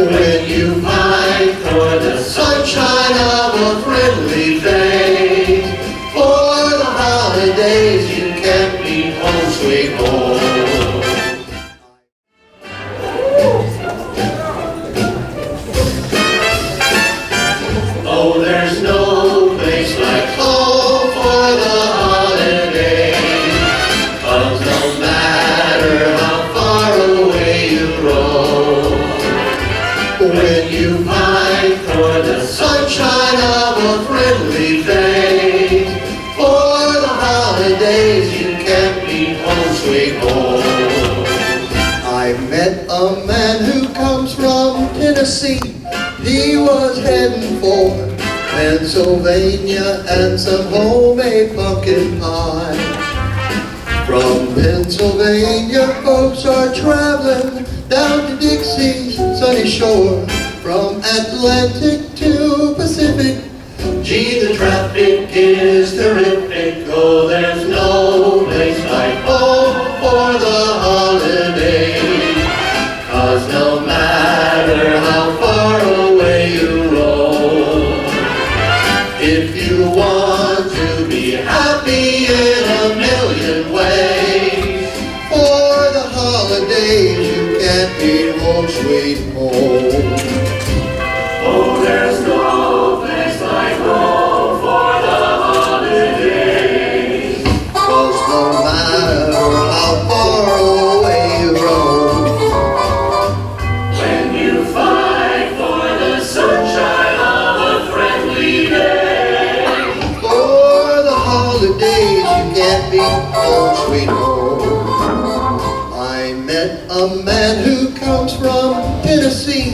When you pine for the sunshine of a friendly day, for the holidays you can't be home, sweet home. Oh, there's no place like home for the holidays, 'cause no matter how far away you roam, when you pine for the sunshine of a friendly day, for the holidays you can't be home, sweet home. I met a man who comes from Tennessee. He was heading for Pennsylvania and some homemade pumpkin pie. From Pennsylvania, folks are traveling down to Dixie's sunny shore. From Atlantic to Pacific, gee, the traffic is terrific. Oh, there's no place like home for the holidays, 'cause no matter how far away you roam, if you want to be happy in a million ways, for the holidays you can't be home, sweet home. Oh, there's no place like home for the holidays, 'cause no matter how far away you roam, when you fight for the sunshine of a friendly day, for the holidays you can't be home, sweet home. I met a man who comes from Tennessee.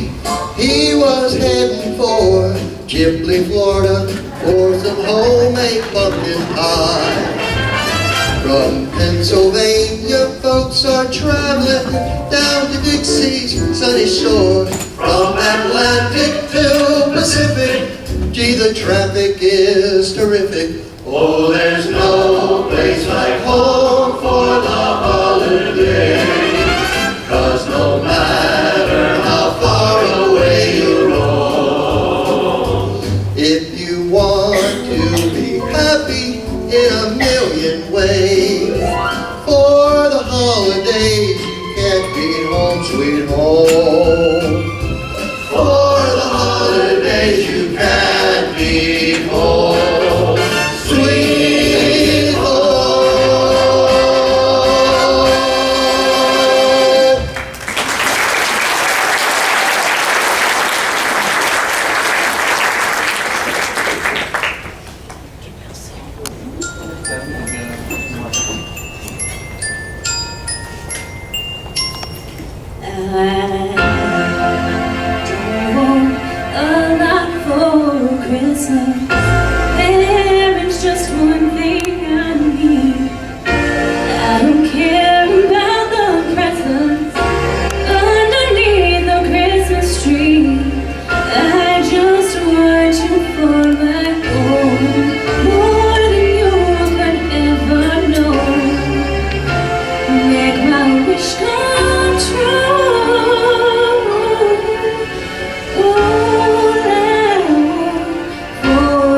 He was heading for Chipley, Florida, for some homemade pumpkin pie. From Pennsylvania, folks are traveling down to Dixie's sunny shore. From Atlantic to Pacific, gee, the traffic is terrific. Oh, there's no place like home for the holidays, 'cause no matter how far away you roam, if you want to be happy in a million ways, for the holidays you can't be home, sweet home. For the holidays you can't be home, sweet home. I don't want a lot for Christmas. There is just one thing I need. I don't care about the presents underneath the Christmas tree. I just want you for my own, more than you could ever know. Make my wish come true. All I want for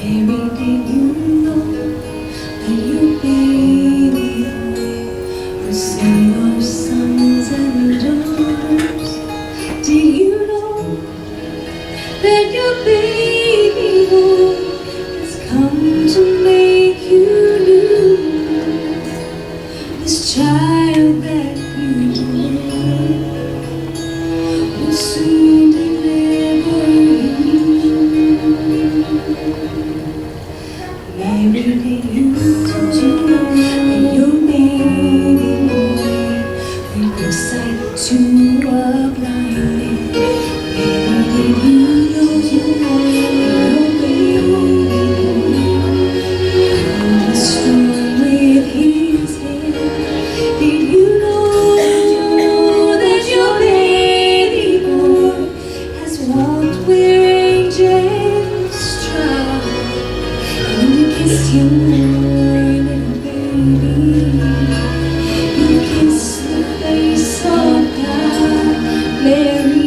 Mary, did you know that your baby will save our sons and daughters? Did you know that your baby boy has come to make you new? This child that you bore will soon deliver you. Mary, did you know that your baby boy will bring sight to a blind man? Mary, did you know that your baby boy will be strong with his hand? Did you know that your baby boy has walked where angels trod? And you kissed your little baby, you kissed the face of God, Mary.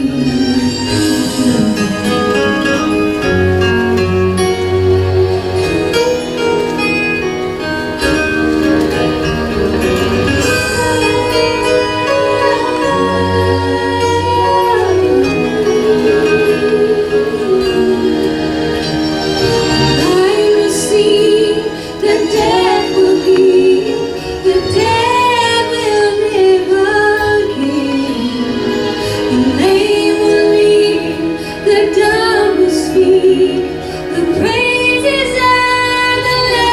I will see the dead will be, the dead will live again. The lame will leap, the dumb will speak, the praises of the Lamb.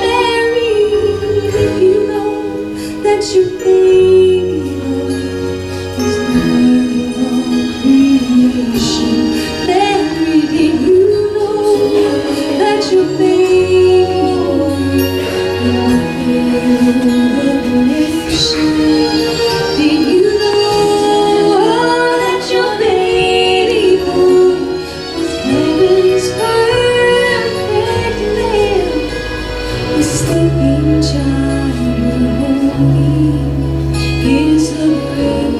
Mary, did you know that your baby boy is worthy of all creation? Mary, did you know that your baby boy will fill the nation? Did you know that your baby boy was heaven's perfect lamb? The sleeping child, holy is the great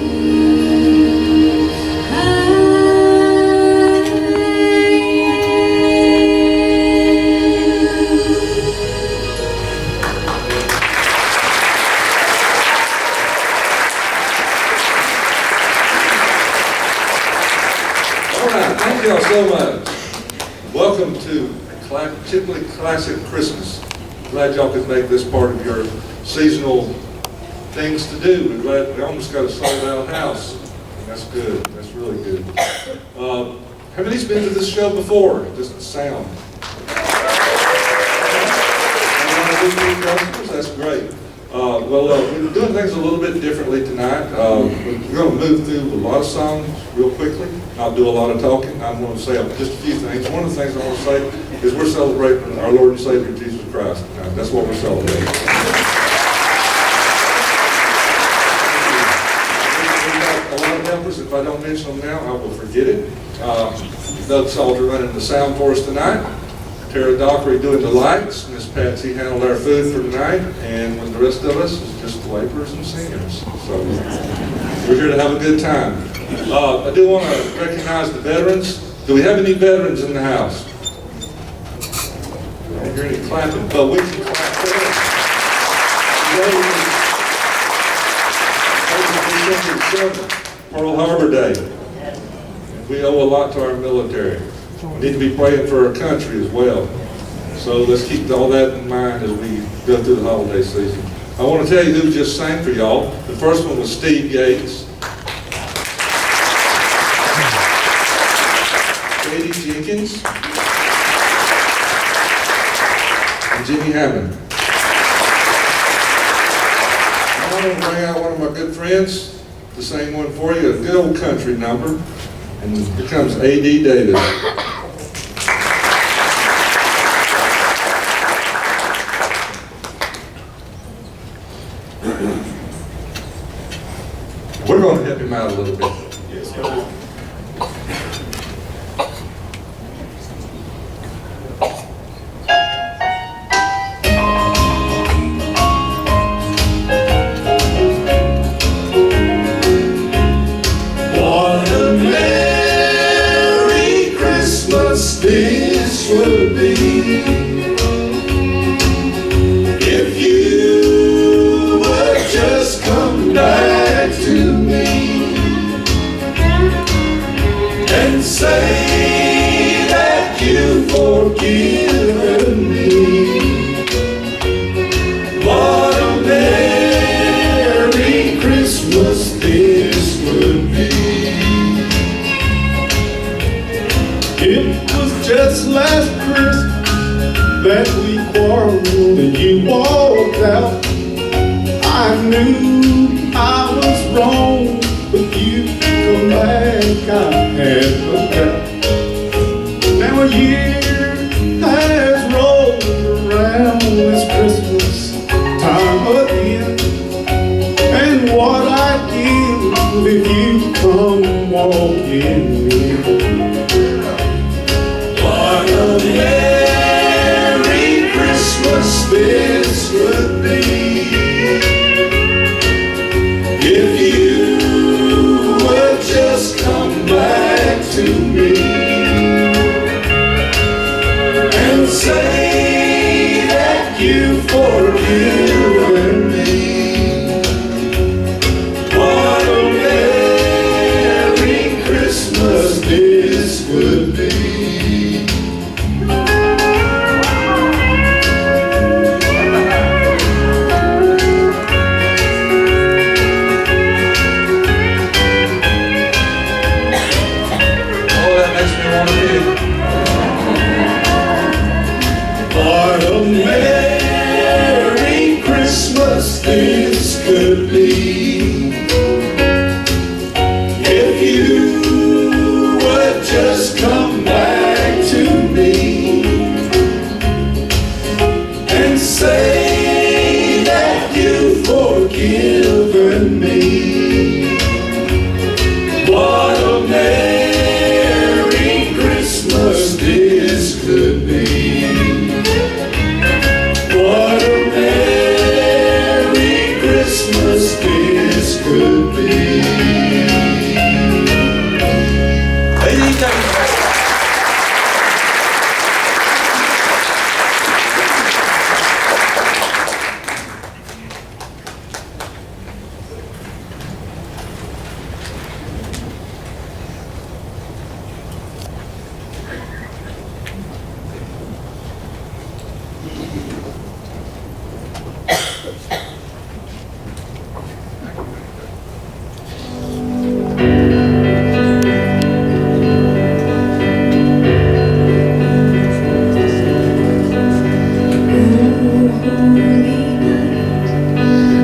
All right, thank y'all so much. Welcome to Chipley Classic Christmas. Glad y'all could make this part of your seasonal things to do. We're glad we almost got a sold out house. That's good. That's really good. Have anybody's been to this show before? Just the sound. That's great. We're doing things a little bit differently tonight. We're going to move through a lot of songs real quickly. I'll do a lot of talking. I'm going to say just a few things. One of the things I want to say is we're celebrating our Lord and Savior Jesus Christ tonight. That's what we're celebrating. We've got a lot of members. If I don't mention them now, I will forget it. Doug Salter running the sound for us tonight. Tara Dockery doing the lights. Miss Patsy handled our food for tonight. And with the rest of us, it's just laborers and singers. So we're here to have a good time. I do want to recognize the veterans. Do we have any veterans in the house? I don't hear any clapping, but we can clap for them. Today is Pearl Harbor Day. We owe a lot to our military. We need to be praying for our country as well. So let's keep all that in mind as we go through the holiday season. I want to tell you who just sang for y'all. The first one was Steve Yates. Katie Jenkins. And Jimmy Hammond. I want to bring out one of my good friends to sing one for you, a good old country number. And here comes A.D. Davis. We're going to help him out a little bit. Yes, go. What a Merry Christmas. Christmas this would be if you would just come back to me and say that you've forgiven me. What a Merry Christmas this would be. It was just last Christmas that we quarreled and you walked out. I knew I was wrong, but you come back, I had no doubt. Now a year has rolled around this Christmas time again, and what I'd give if you come walking in. What a Merry Christmas this would be if you would just come back to me and say that you've forgiven me. What a Merry Christmas this would be. What a Merry Christmas this could be if you would just come back to me and say that you've forgiven me. What a Merry Christmas this could be. What a Merry Christmas this could be.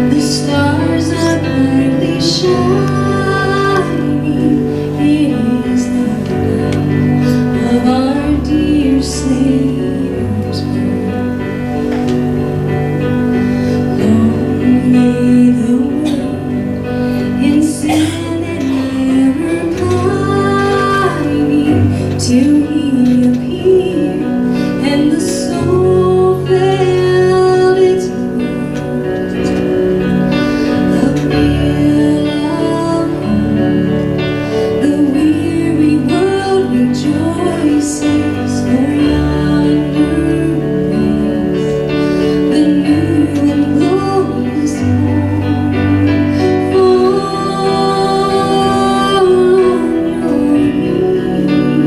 The stars are brightly shining. It is the night of our dear Savior's birth. Long may the world in sin and error pining till He appear and the soul felt its the weary world rejoices, for yonder breaks the new and glorious morn. Fall on your knees.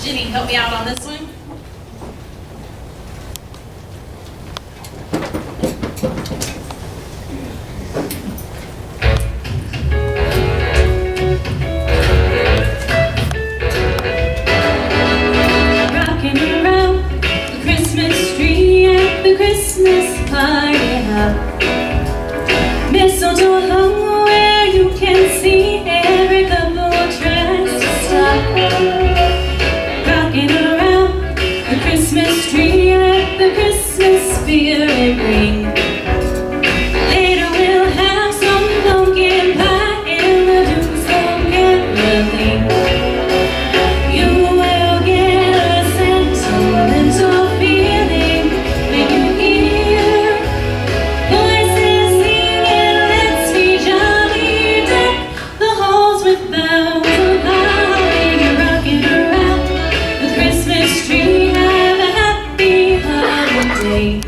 Jenny, help me out on this one. Rocking around the Christmas tree at the Christmas party hop. Mistletoe hung where you can see every couple tries to stop. Rocking around the Christmas tree at the Christmas spirit ring. Later we'll have some pumpkin pie and the Duke's own caroling. You will get a sentimental feeling when you hear voices singing, let's be jolly, deck the halls with boughs of holly. You're rocking around the Christmas tree, have a happy holiday.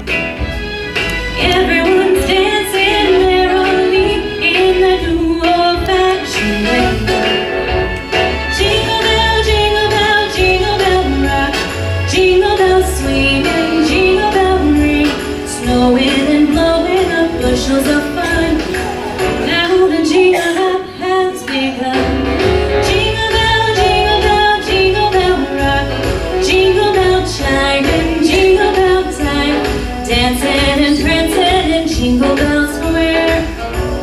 Everyone's dancing merrily in the new old-fashioned way. Jingle bell, jingle bell rock. Jingle bells swing and jingle bell ring. Snowing and blowing up bushels of fun. Now the jingle hop has begun. Jingle bell rock. Jingle bell chime and jingle bell time. Dancing and prancing in Jingle Bell Square.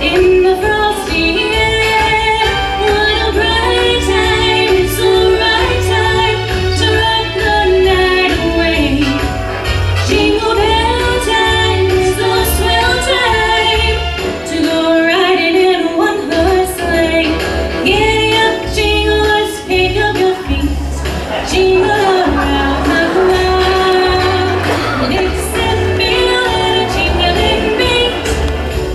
In the frosty air, what a bright time, it's the right time to rock the night away. Jingle bell time is the swell time to go riding in one horse sleigh. Giddy up, jinglers, pick up your feet, jingle around the clock. Mix and mingle and a jingling beat,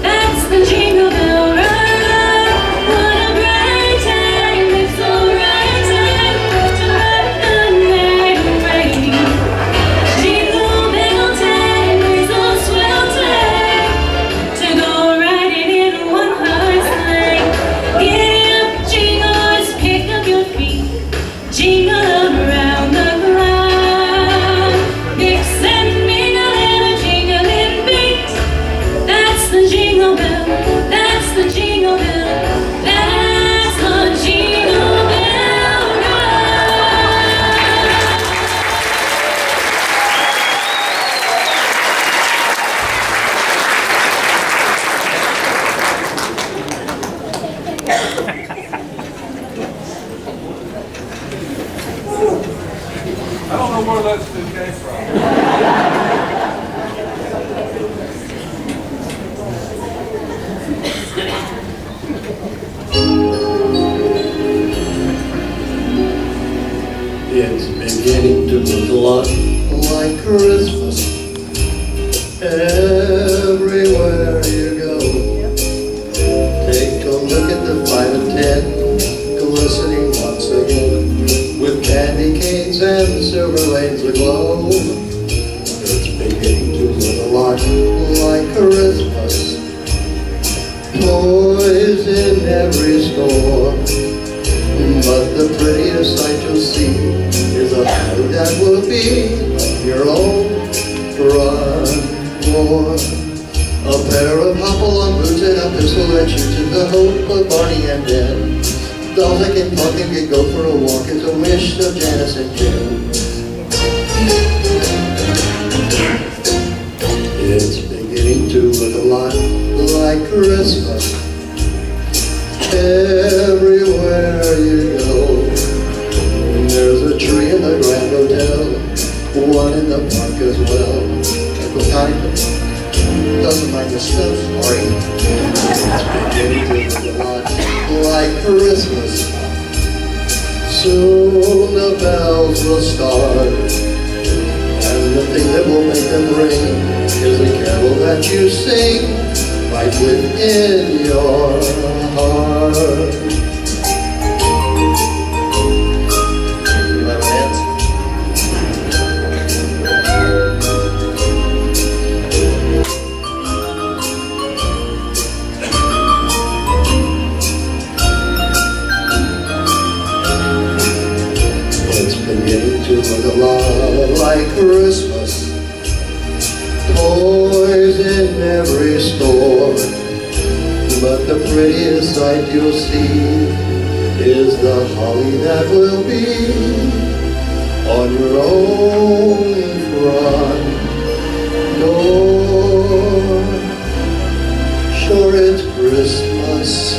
that's the Jingle Bell Ride. What a bright time, it's the right time to rock the night away. Jingle bell time is the swell time to go riding in one horse sleigh. Giddy up, jinglers, pick up your feet, jingle around the clock. Mix and mingle and a jingling beat, that's the Jingle Bell, that's the Jingle Bell, that's the Jingle Bell Ride. I don't know where that still came from. It's beginning to look a lot like Christmas everywhere you go. Take a look at the 5 and 10 glistening once again with candy canes and silver lanes aglow. It's beginning to look a lot like Christmas. Toys in every store. But the prettiest sight you'll see is a hug that will be your own front door. A pair of hop-along boots and a pistol that shoots in the hope of Barney and Ben. Dolls that can talk and can go for a walk is a wish of Janice and Jen. It's beginning to look a lot like Christmas everywhere you go. There's a tree in the Grand Hotel, one in the park as well. Uncle Tiger doesn't mind the snow, sorry. It's beginning to look a lot like Christmas. Soon the bells will start, and the thing that will make them ring is the carol that you sing right within your heart. You have a dance? It's beginning seem to look a lot like Christmas. Toys in every store, but the prettiest sight you'll see is the holly that will be on your own front door. Sure, it's Christmas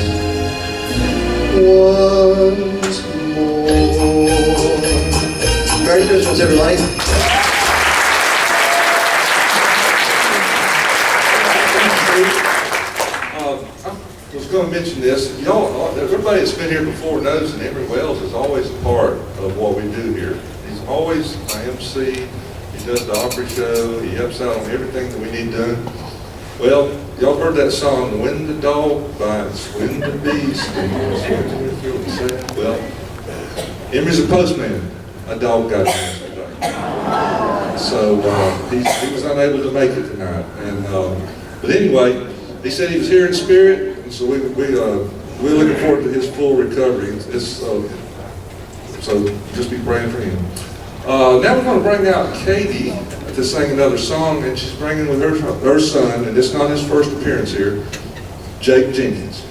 once more. Merry Christmas, everybody. I was going to mention this. Everybody that's been here before knows that Henry Wells is always a part of what we do here. He's always my MC. He does the Opry show. He helps out on everything that we need done. Well, y'all heard that song, When the Dog Bites, When the Bee Stings. Well, Henry's a postman. A dog got him yesterday. So he was unable to make it tonight. But anyway, he said he was here in spirit, and so we're looking forward to his full recovery. So just be praying for him. Now we're going to bring out Katie to sing another song, and she's bringing with her son, and it's not his first appearance here, Jake Jenkins.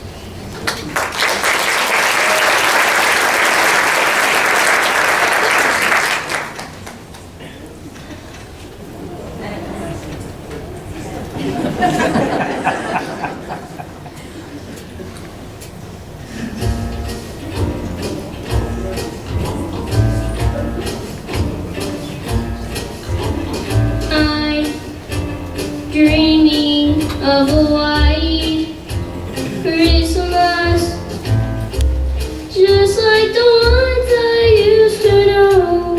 Dreaming of a white Christmas, just like the ones I used to know,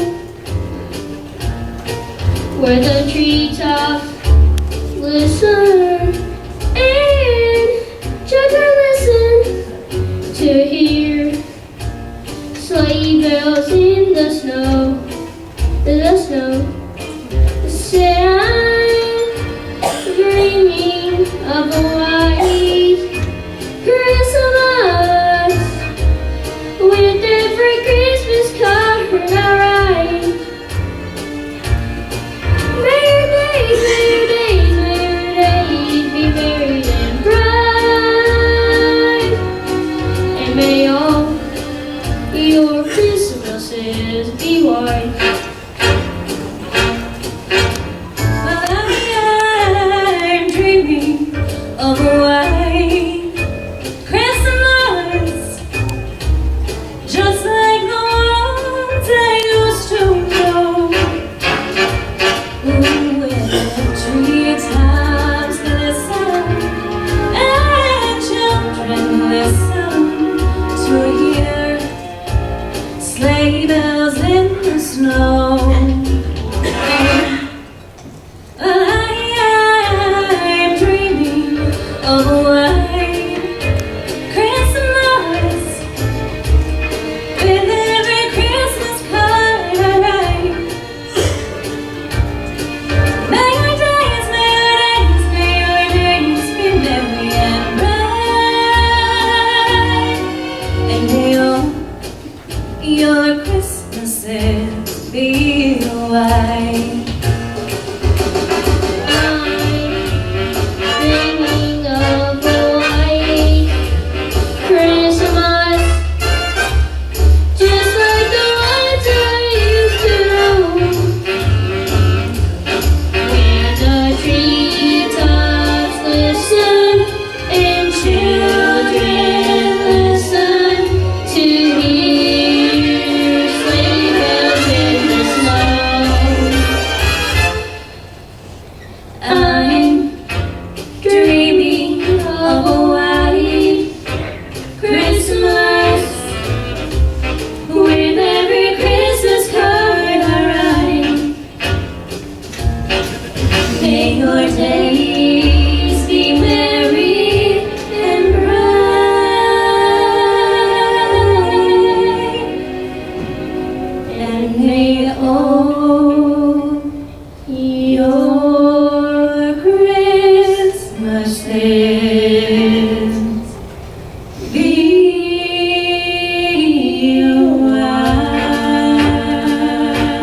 where the treetops listen and children listen to hear sleigh bells in the snow, Say dreaming of a white Christmas, with every Christmas card I write. May your days be merry and bright, and may all your Christmases be white. Of a white Christmas, just like the ones I used to know, where the treetops glisten and children listen to hear sleigh bells in the snow. Of a white Christmas, with every Christmas card I write. May your days be merry and bright, and may all your Christmases be white. May your days be merry and bright, and may all your Christmases be white.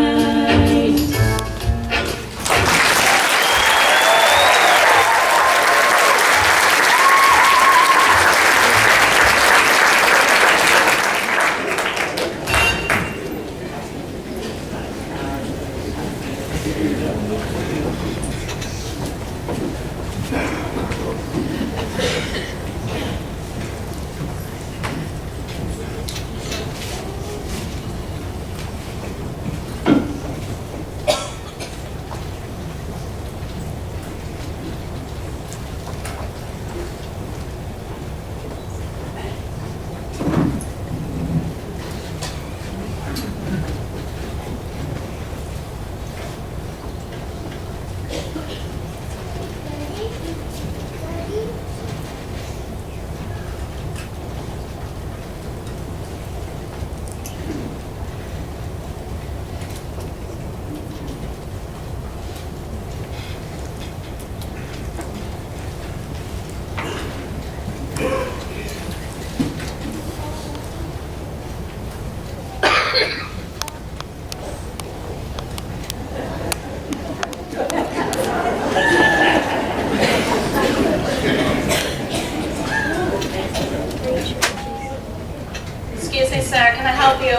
Excuse me, sir, can I help you?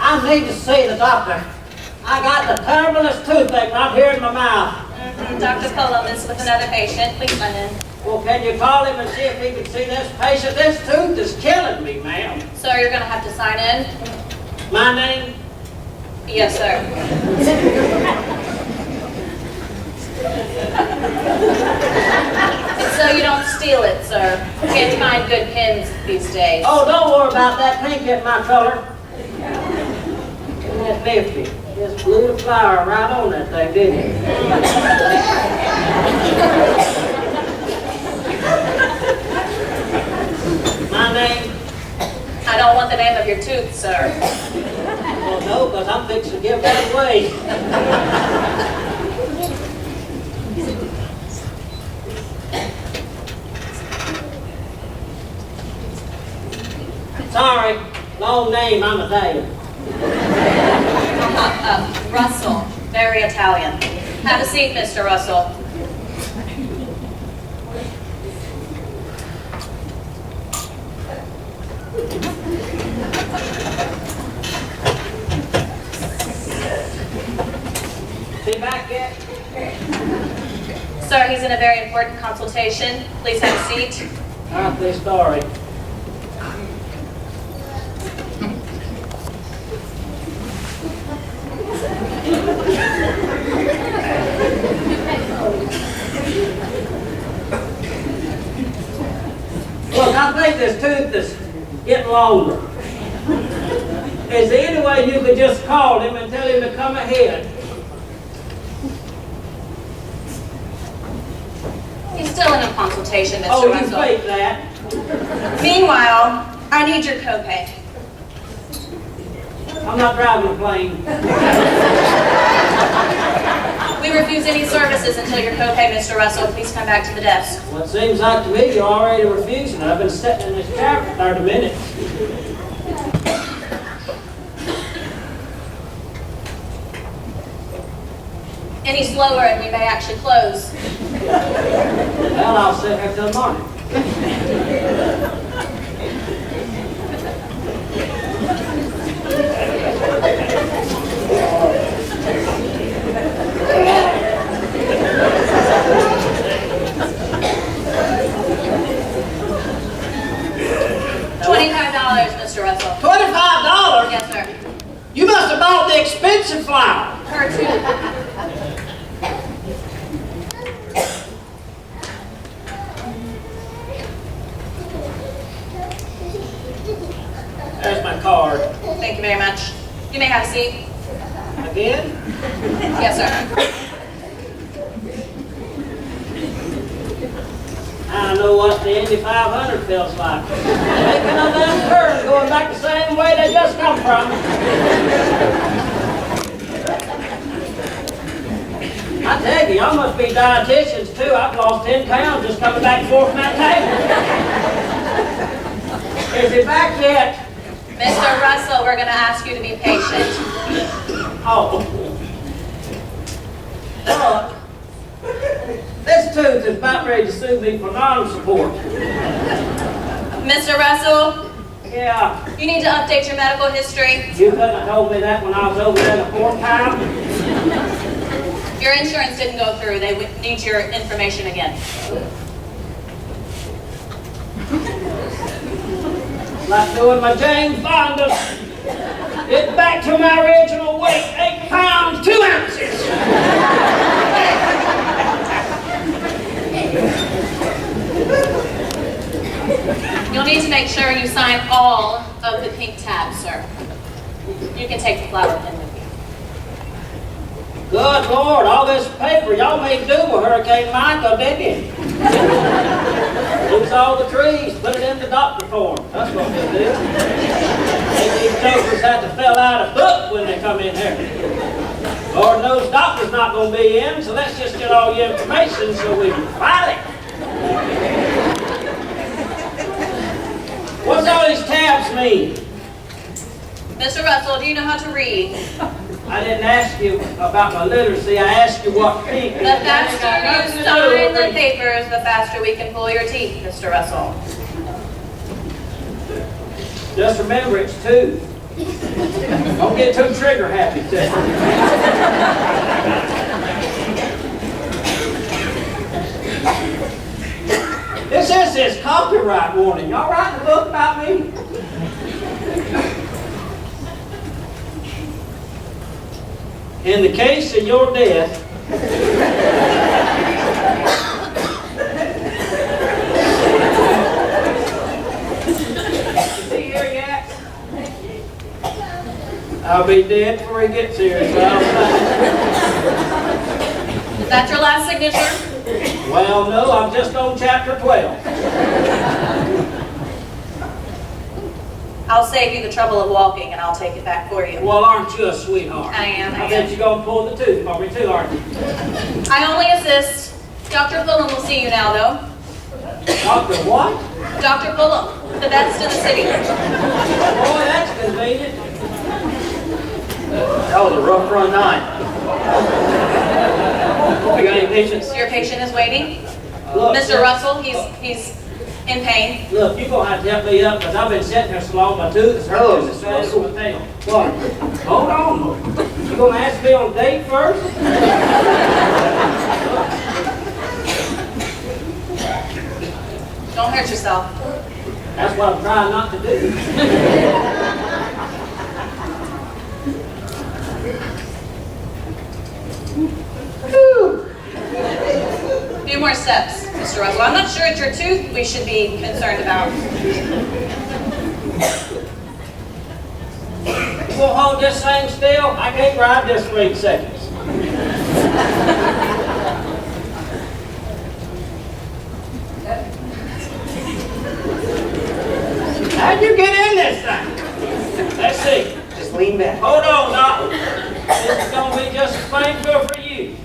I need to see the doctor. I got the terriblest toothache right here in my mouth. Dr. Pullum is with another patient. Please come in. Well, can you call him and see if he can see this patient? This tooth is killing me, ma'am. Sir, you're going to have to sign in. My name? Yes, sir. It's so you don't steal it, sir. Can't find good pins these days. Oh, don't worry about that. Pink ain't my color. Isn't that nifty? Just blew the flower right on that thing, didn't it? My name? I don't want the name of your tooth, sir. Well, no, because I'm fixing to give that away. Sorry, long name, I'm Italian. Russell. Very Italian. Have a seat, Mr. Russell. Be back yet? Sir, he's in a very important consultation. Please have a seat. Awfully sorry. Look, I think this tooth is getting longer. Is there any way you could just call him and tell him to come ahead? He's still in a consultation, Mr. Oh, you Russell. fake that. Meanwhile, I need your copay. I'm not driving a plane. We refuse any services until your copay, Mr. Russell. Please come back to the desk. Well, it seems like to me you're already refusing. I've been sitting in this chair for 30 minutes. Any slower and we may actually close. Well, I'll sit here till morning. $25, Mr. Russell. $25? Yes, sir. You must have bought the expensive flour. Per tooth. There's my card. Thank you very much. You may have a seat. Again? Yes, sir. I know what the Indy 500 feels like. Making a left turn, going back the same way they just come from. I tell you, y'all must be dietitians too. I've lost 10 pounds just coming back and forth from that table. Is he back yet? Mr. Russell, we're going to ask you to be patient. Oh. Look, This tooth is about ready to sue me for non-support. Mr. Russell, Yeah, you need to update your medical history. you couldn't have told me that when I was over there the fourth time. Your insurance didn't go through. They would need your information again. Like doing my James Bond. Get back to my original weight, 8 pounds, 2 ounces. You'll need to make sure you sign all of the pink tabs, sir. You can take the flower pen with you. Good Lord, all this paper, y'all made do with Hurricane Michael, didn't you? Lose all the trees, put it in the doctor form. That's what they do. These jokers had to fill out a book when they come in here. Lord knows doctor's not going to be in, so let's just get all your information so we can file it. What's all these tabs mean? Mr. Russell, do you know how to read? I didn't ask you about my literacy, I asked you what pink. The faster you sign the papers, the faster we can pull your teeth, Mr. Russell. Just remember, it's 2. Don't get too trigger happy, sister. This is his copyright warning. Y'all writing a book about me? In the case of your death, is he here yet? I'll be dead before he gets here, so I'll Is that your last signature? Well, no, I'm just on chapter 12. I'll save you the trouble of walking and I'll take it back for you. Well, aren't you a sweetheart? I am. I bet you're going to pull the tooth for me too, aren't you? I only assist. Dr. Fulham will see you now, though. Doctor what? Dr. Fulham, the best in the city. Boy, that's convenient. That was a rough run night. We got any patients? Your patient is waiting. Look, Mr. Russell, he's in pain. Look, you're going to have to help me up because I've been sitting here so long my tooth is Hello, hurting. Mr. Russell. What? Hold on. You going to ask me on a date first? Don't hurt yourself. That's what I'm trying not to do. A few more steps, Mr. Russell. I'm not sure it's your tooth we should be concerned about. You won't hold this thing still? I can't ride this for 8 seconds. How'd you get in this thing? Let's see. Just lean back. Hold on, Doc. This is going to be just as painful for you.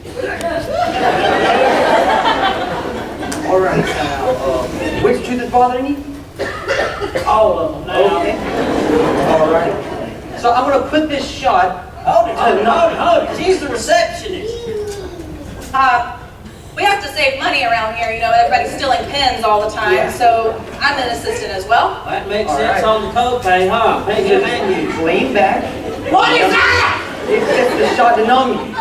All right, now, which tooth is bothering you? All of them now. Okay. All right. So I'm going to put this shot. Hold it. She's the receptionist. We have to save money around here. You know, everybody's stealing pens all the time. Yeah. So I'm an assistant as well. That makes All sense right. on the copay, huh? Pay your menu. Just lean back. What is that? It's just the shot to numb you.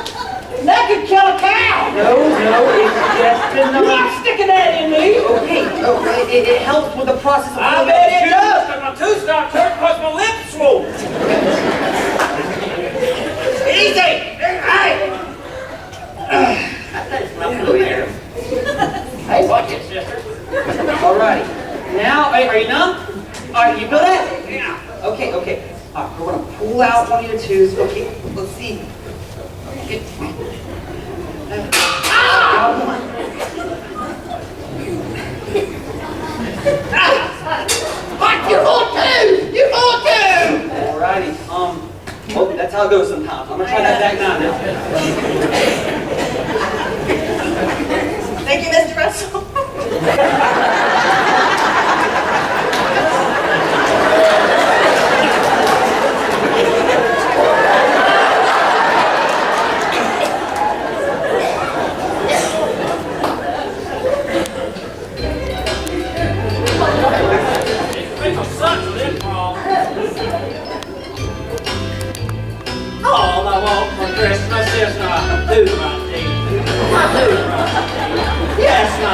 That could kill a cow. No, it's just to You're numb not you. sticking that in me. Okay, it helps with the process of I pulling bet out it the does, because my tooth starts hurting because my lips swole. Easy. Hey. tooth. Hey, watch it, sister. All right. Now, are you numb? All right, you feel that? Yeah. Okay. All right, we're going to pull out one of your tooths. Okay, let's see. Fuck, you're on tooth. You're on tooth. Alrighty. Well, that's how it goes sometimes. I'm gonna try that back now. Thank you, Mr. Russell.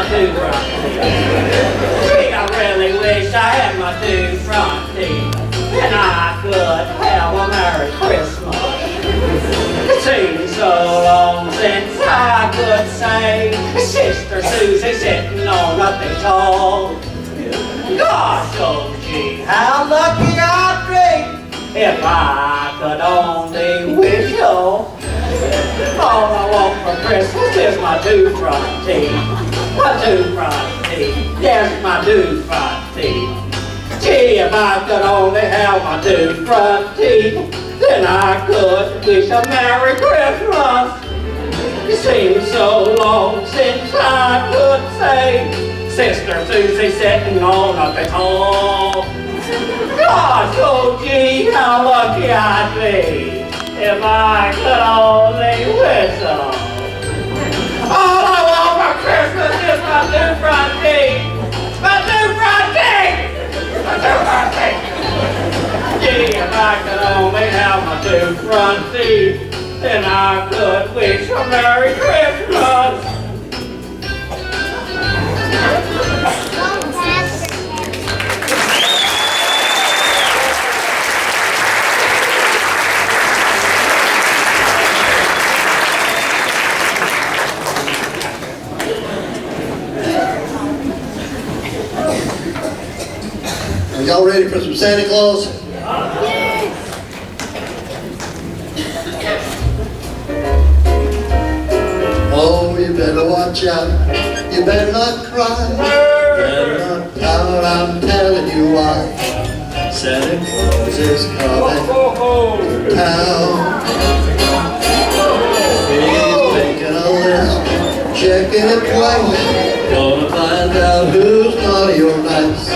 two front teeth. Gee, I really wish I had my two front teeth, and I could have a Merry Christmas. It seems so long since I could say Sister Susie sitting on a big tall. Gosh, oh gee, how lucky I'd be if I could only wish you. All I want for Christmas is my two front teeth. My two front teeth. Yes, my two front teeth. Gee, if I could only have my two front teeth, then I could wish a Merry Christmas. It seems so long since I could say Sister Susie sitting on a big hall. Gosh, oh gee, how lucky I'd be if I could only whistle. All I want for Christmas is my two front teeth. My two front teeth. My two front teeth. Gee, if I could only have my two front teeth, then I could wish a Merry Christmas. Are y'all ready for some Santa Claus? Oh, you better watch out. You better not cry. Better not pout. I'm telling you why. Santa Claus is coming to town. He's making a list, checking it twice. Gonna find out who's naughty or nice.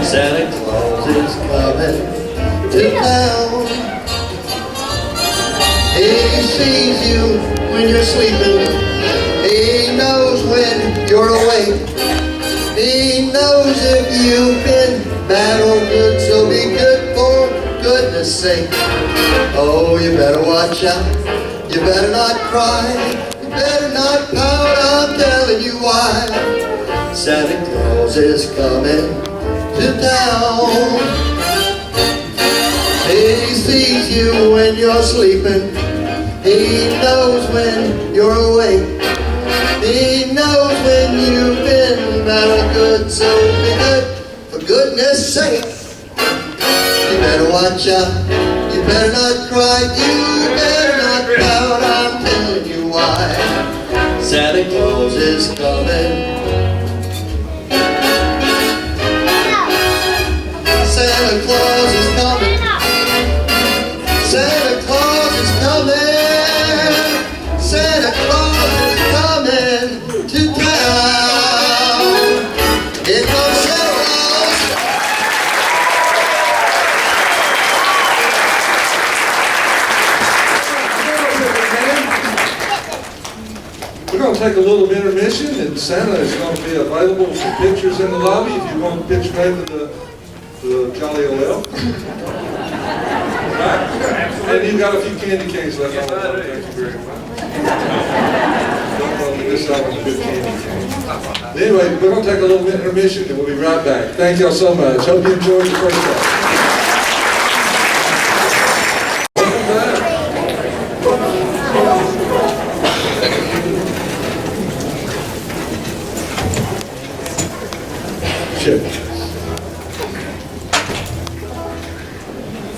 Santa Claus is coming to town. He sees you when you're sleeping. He knows when you're awake. He knows if you've been bad or good, so be good for goodness sake. Oh, you better watch out. You better not cry. You better not pout. I'm telling you why. Santa Claus is coming to town. He sees you when you're sleeping. He knows when you're awake. He knows when you've been bad or good, so be good for goodness sake. You better watch out. You better not cry. You better not pout. I'm telling you why. Santa Claus is coming. Santa Claus is coming. Santa Claus is coming. Santa Claus is coming to town. Here comes Santa Claus. We're going to take a little intermission, and Santa is going to be available for pictures in the lobby if you want a picture made with the Jolly Old Elf. Right? And you've got a few candy canes left on the top. Thank you very much. Don't want to miss out on the good candy canes. Anyway, we're going to take a little intermission, and we'll be right back. Thank y'all so much. Hope you enjoyed the first one.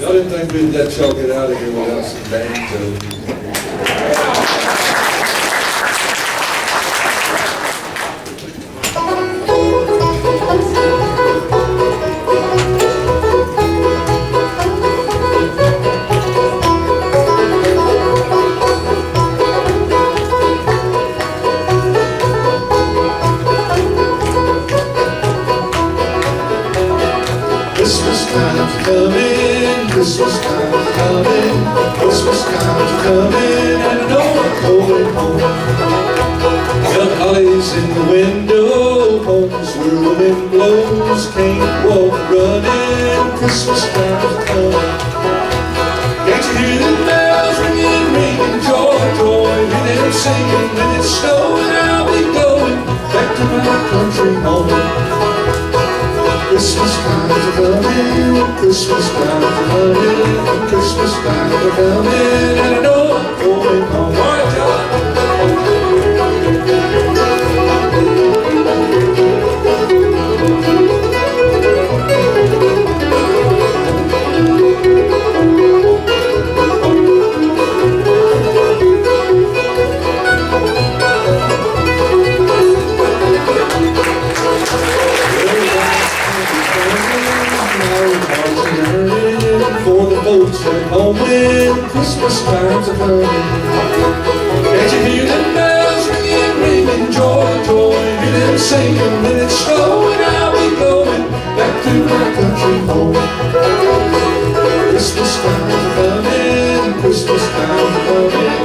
Y'all didn't think we'd let y'all get out of here without some banjo. Christmas time's coming, Christmas time's coming, Christmas time's coming, and I know I'm going home. Got hollies in the window, homes where the wind blows, can't walk running, Christmas time's coming. Can't you hear the bells ringing, ringing, joy, joy, hear them singing, when it's snowing I'll be going back to my country home. Christmas time's a coming, Christmas time's a coming, Christmas time's a coming, and I know I'm going home. All right, John. For the folks at home when Christmas time's a coming. Can't you hear them bells ringing, ringing, joy, joy, hear them singing when it's snowing, I'll be going back to my country home. Christmas time's a coming, Christmas time's a coming,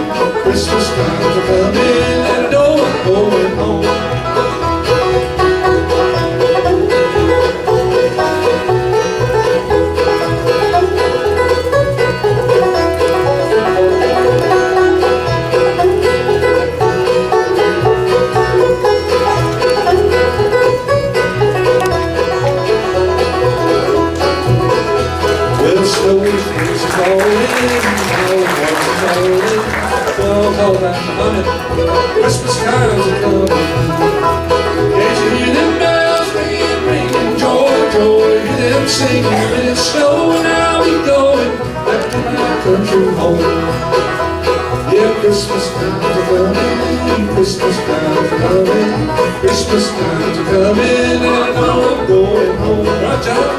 Christmas time's a coming, and I know I'm going home. Christmas time's a coming. Can't you hear them bells ringing, ringing, joy, joy, hear them singing when it's snowing, I'll be going back to my country home. Yeah, Christmas time's a coming, Christmas time's a coming, Christmas time's a coming, and I know I'm going home. Right, John?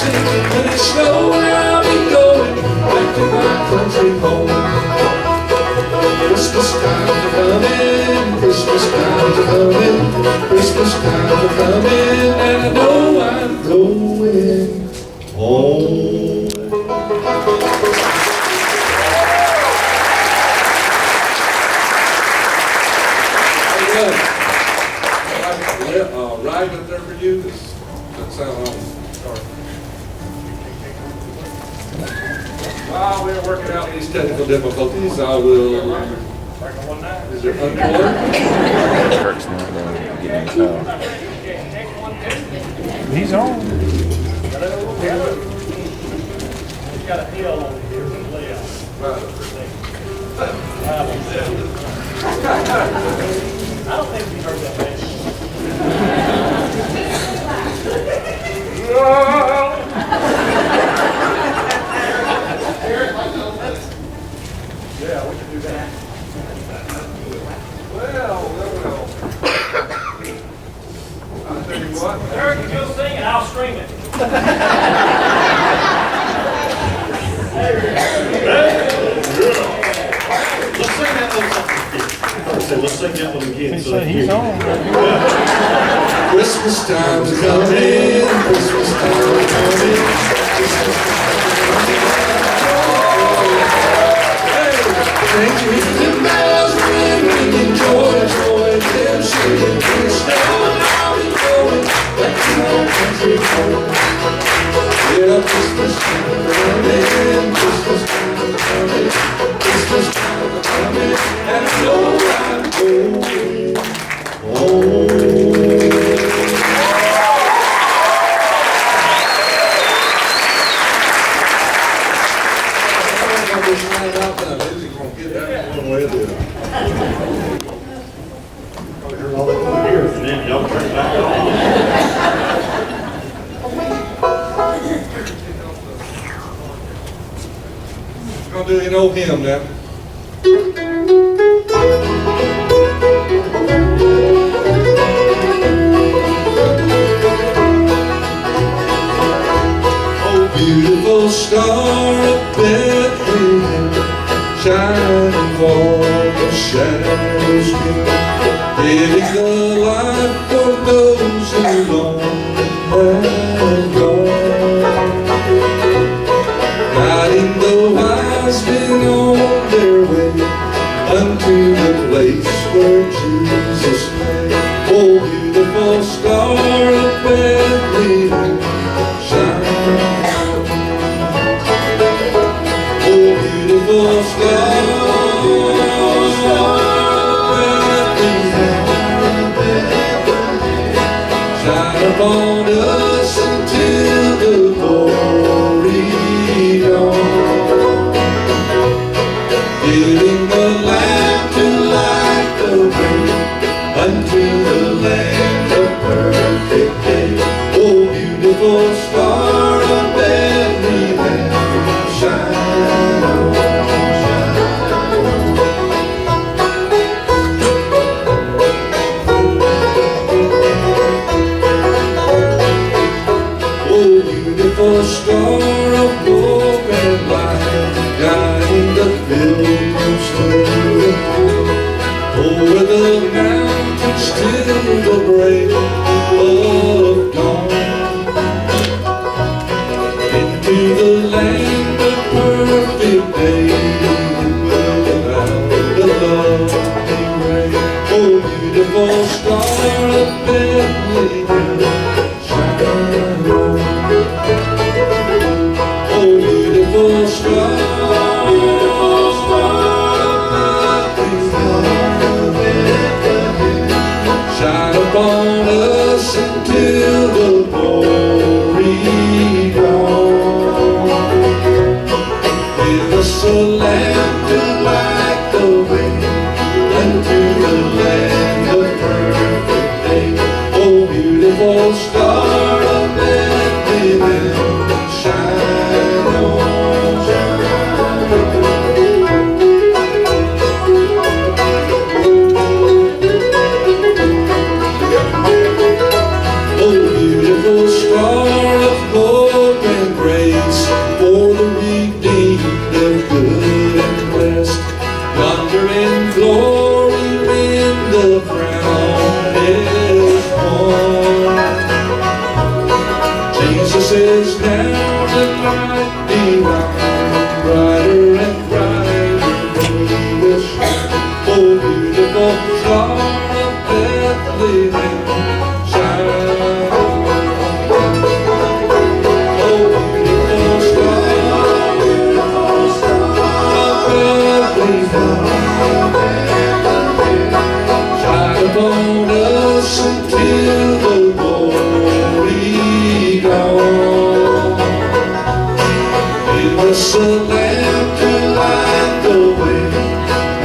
When it's snowing, I'll be going back to my country home. Christmas time's a coming, Christmas time's a coming, Christmas time's a coming, and I know I'm going home. Right up there for you. That sound on. While we're working out these technical difficulties, I will. Is there uncolor? Kirk's not going to get any call. He's on. He's got a hill on here to lay out. I don't think we heard that man. Yeah, we can do that. Well. I'll tell you what. Eric, if you'll sing it, I'll scream it. Let's sing that one again. Let's sing that one again. He said he's on. Christmas time's coming, Christmas time's coming, Christmas Can't you hear the bells ringing, joy, joy, them singing, when it's snowing, I'll be going back to my country home. Yeah, Christmas time's coming, Christmas time's coming, Christmas time's coming, and I know I'm going home. All that one here, and then y'all turn it back on. Gonna do an old hymn now. Oh, beautiful star of Bethlehem, shining for the shadows dim, giving the light for those who long have gone. leading the wise men on their way unto the place where Jesus lay. Oh, beautiful star of Bethlehem, shine. Oh, beautiful star shine upon us until the glory dawn, giving the lamp to light the way unto the land of perfect day. Oh, beautiful star of Bethlehem, shine on, oh, beautiful star of hope and light, guiding the pilgrims to the pole. Over the mountains till the break of dawn, into the land of perfect day, without the lovely rain. Oh, beautiful star of Bethlehem, shine on. Oh, beautiful star, beautiful star of Bethlehem, shine upon us until the glory dawn. Give us a lamp to light the way unto the land of perfect day. Oh, beautiful star of Bethlehem, shine on, shine. Oh, beautiful star of hope and grace, for the redeemed of good and blessed, yonder in glory when the crown is won. Jesus is now the light divine, brighter and brighter he will shine. Oh, beautiful star of Bethlehem, shine. Oh, beautiful star of Bethlehem, shine upon us until the glory dawn. Give us a lamp to light the way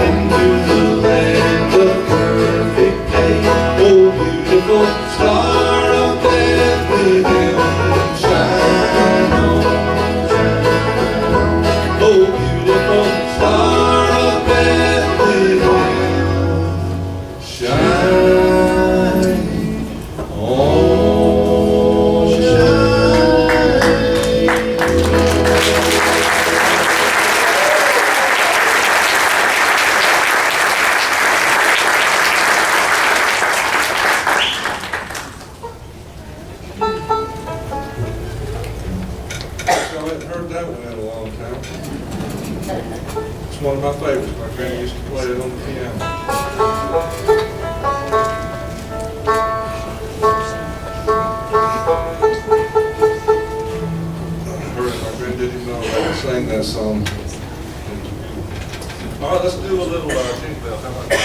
into the land of perfect day. Oh, beautiful star of Bethlehem, shine on, shine. Oh, beautiful star of Bethlehem, shine on, shine. I haven't heard that one in a long time. It's one of my favorites. My granny used to play it on the piano. I heard it. My granny didn't know I could sing that song. All right, let's do a little Jingle Bell. How about that?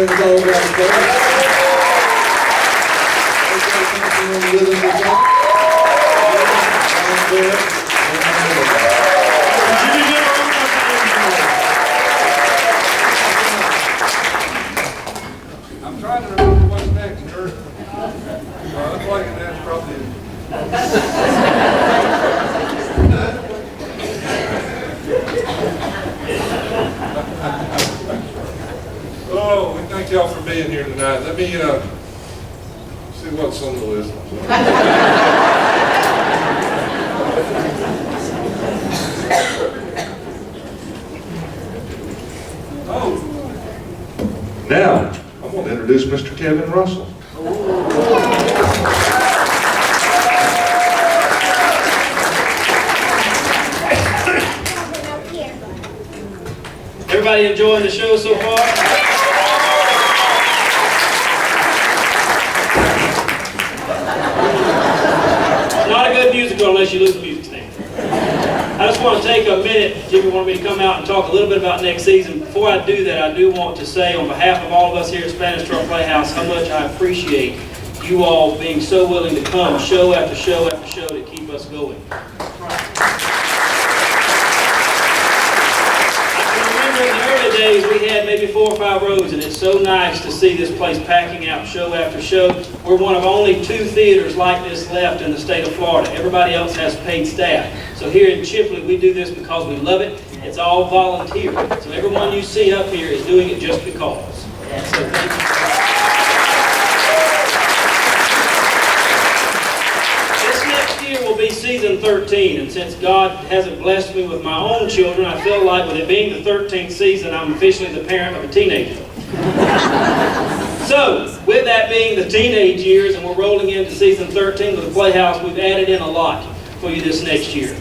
band is all about the rhythm of the song. I'm trying to remember what's next, Kurt. Looks like that's probably Oh, we thank y'all for being here tonight. Let me see what's on the list. Oh, now I'm going to introduce Mr. Kevin Russell. Everybody enjoying the show so far? Not a good musical unless you lose the music stand. I just want to take a minute. Jimmy wanted me to come out and talk a little bit about next season. Before I do that, I do want to say on behalf of all of us here at Spanish Truck Playhouse how much I appreciate you all being so willing to come show after show after show to keep us going. In the early days, we had maybe 4 or 5 rows, and it's so nice to see this place packing out show after show. We're one of only 2 theaters like this left in the state of Florida. Everybody else has paid staff. So here in Chipley, we do this because we love it. It's all volunteer. So everyone you see up here is doing it just because. So thank you. Will be season 13, and since God hasn't blessed me with my own children, I feel like with it being the 13th season, I'm officially the parent of a teenager. So, with that being the teenage years, and we're rolling into season 13 with the Playhouse, we've added in a lot for you this next year.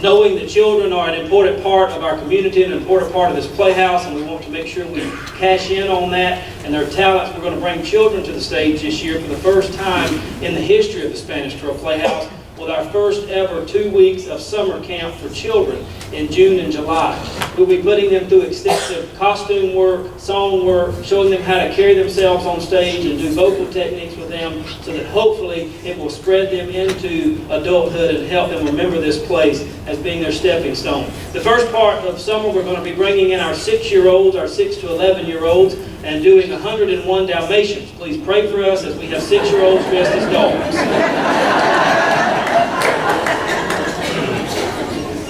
Knowing that children are an important part of our community, an important part of this Playhouse, and we want to make sure we cash in on that and their talents, we're going to bring children to the stage this year for the first time in the history of the Spanish Truck Playhouse, with our first ever 2 weeks of summer camp for children in June and July. We'll be putting them through extensive costume work, song work, showing them how to carry themselves on stage and do vocal techniques with them so that hopefully it will spread them into adulthood and help them remember this place as being their stepping stone. The first part of summer, we're going to be bringing in our 6-year-olds, our 6 to 11-year-olds, and doing 101 Dalmatians. Please pray for us as we have 6-year-olds dressed as dogs.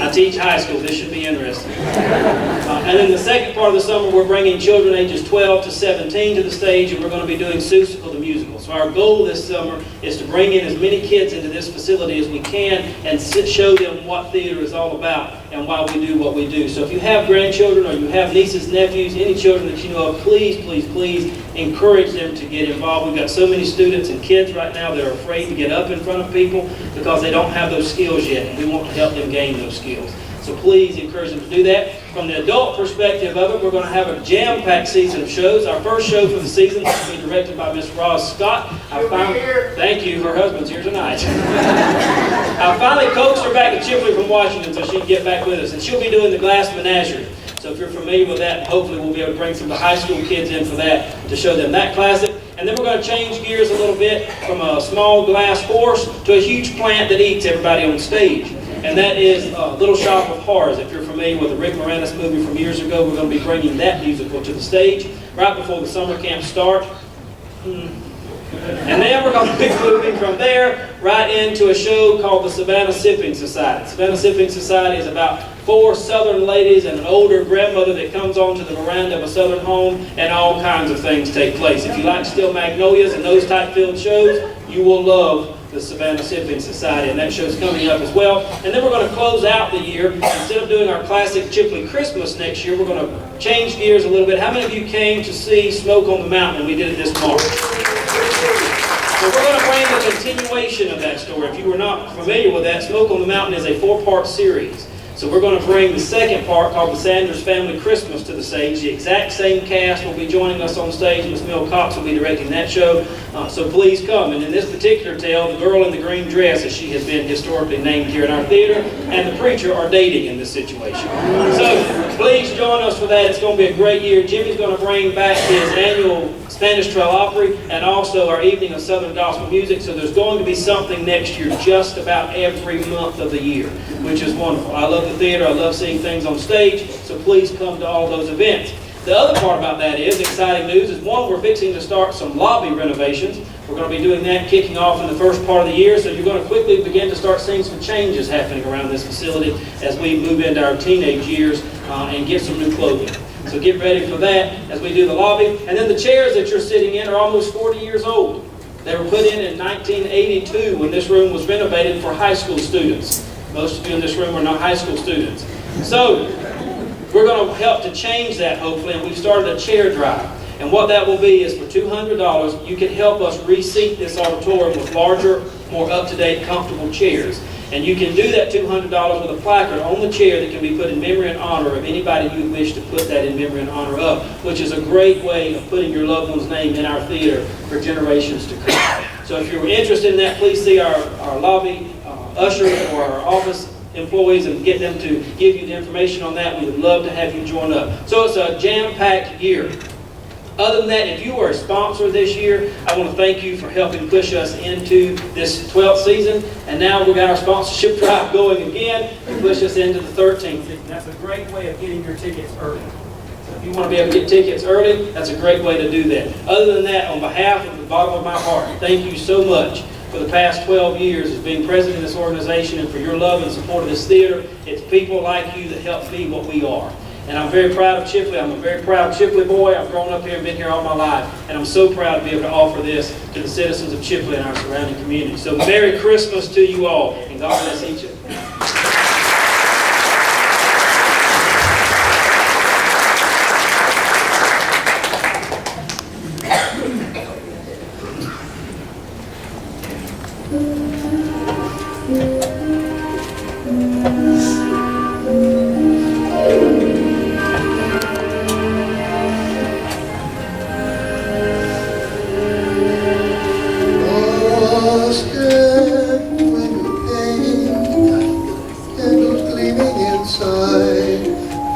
I teach high school. This should be interesting. And then the second part of the summer, we're bringing children ages 12 to 17 to the stage, and we're going to be doing Seussical the musical. So our goal this summer is to bring in as many kids into this facility as we can and show them what theater is all about and why we do what we do. So if you have grandchildren or you have nieces, nephews, any children that you know of, please, please, please encourage them to get involved. We've got so many students and kids right now that are afraid to get up in front of people because they don't have those skills yet, and we want to help them gain those skills. So please encourage them to do that. From the adult perspective of it, we're going to have a jam-packed season of shows. Our first show for the season will be directed by Miss Roz Scott. Thank you. Her husband's here tonight. I finally coaxed her back to Chipley from Washington so she can get back with us. And she'll be doing the Glass Menagerie. So if you're familiar with that, hopefully we'll be able to bring some of the high school kids in for that to show them that classic. And then we're going to change gears a little bit from a small glass horse to a huge plant that eats everybody on stage. And that is Little Shop of Horrors. If you're familiar with the Rick Moranis movie from years ago, we're going to be bringing that musical to the stage right before the summer camp start. And then we're going to be moving from there right into a show called the Savannah Sipping Society. Savannah Sipping Society is about 4 Southern ladies and an older grandmother that comes onto the veranda of a Southern home, and all kinds of things take place. If you like Still Magnolias and those type filled shows, you will love the Savannah Sipping Society, and that show's coming up as well. And then we're going to close out the year. Instead of doing our classic Chipley Christmas next year, we're going to change gears a little bit. How many of you came to see Smoke on the Mountain when we did it this March? So we're going to bring the continuation of that story. If you were not familiar with that, Smoke on the Mountain is a 4-part series. So we're going to bring the second part called the Sanders Family Christmas to the stage. The exact same cast will be joining us on stage. Miss Mill Cox will be directing that show. So please come. And in this particular tale, the girl in the green dress, as she has been historically named here in our theater, and the preacher are dating in this situation. So please join us for that. It's going to be a great year. Jimmy's going to bring back his annual Spanish Trail Opry and also our evening of Southern Gospel Music. So there's going to be something next year just about every month of the year, which is wonderful. I love the theater. I love seeing things on stage. So please come to all those events. The other part about that is, exciting news, is one, we're fixing to start some lobby renovations. We're going to be doing that kicking off in the first part of the year, so you're going to quickly begin to start seeing some changes happening around this facility as we move into our teenage years and get some new clothing. So get ready for that as we do the lobby. And then the chairs that you're sitting in are almost 40 years old. They were put in 1982 when this room was renovated for high school students. Most of you in this room are not high school students. So we're going to help to change that, hopefully, and we've started a chair drive. And what that will be is for $200, you can help us reseat this auditorium with larger, more up-to-date, comfortable chairs. And you can do that $200 with a placard on the chair that can be put in memory and honor of anybody you wish to put that in memory and honor of, which is a great way of putting your loved one's name in our theater for generations to come. So if you're interested in that, please see our lobby usher or our office employees and get them to give you the information on that. We would love to have you join up. So it's a jam-packed year. Other than that, if you are a sponsor this year, I want to thank you for helping push us into this 12th season. And now we've got our sponsorship drive going again to push us into the 13th season. That's a great way of getting your tickets early. So if you want to be able to get tickets early, that's a great way to do that. Other than that, on behalf of the bottom of my heart, thank you so much for the past 12 years as being president of this organization and for your love and support of this theater. It's people like you that help be what we are. And I'm very proud of Chipley. I'm a very proud Chipley boy. I've grown up here and been here all my life. And I'm so proud to be able to offer this to the citizens of Chipley and our surrounding community. So Merry Christmas to you all. And God bless each of you.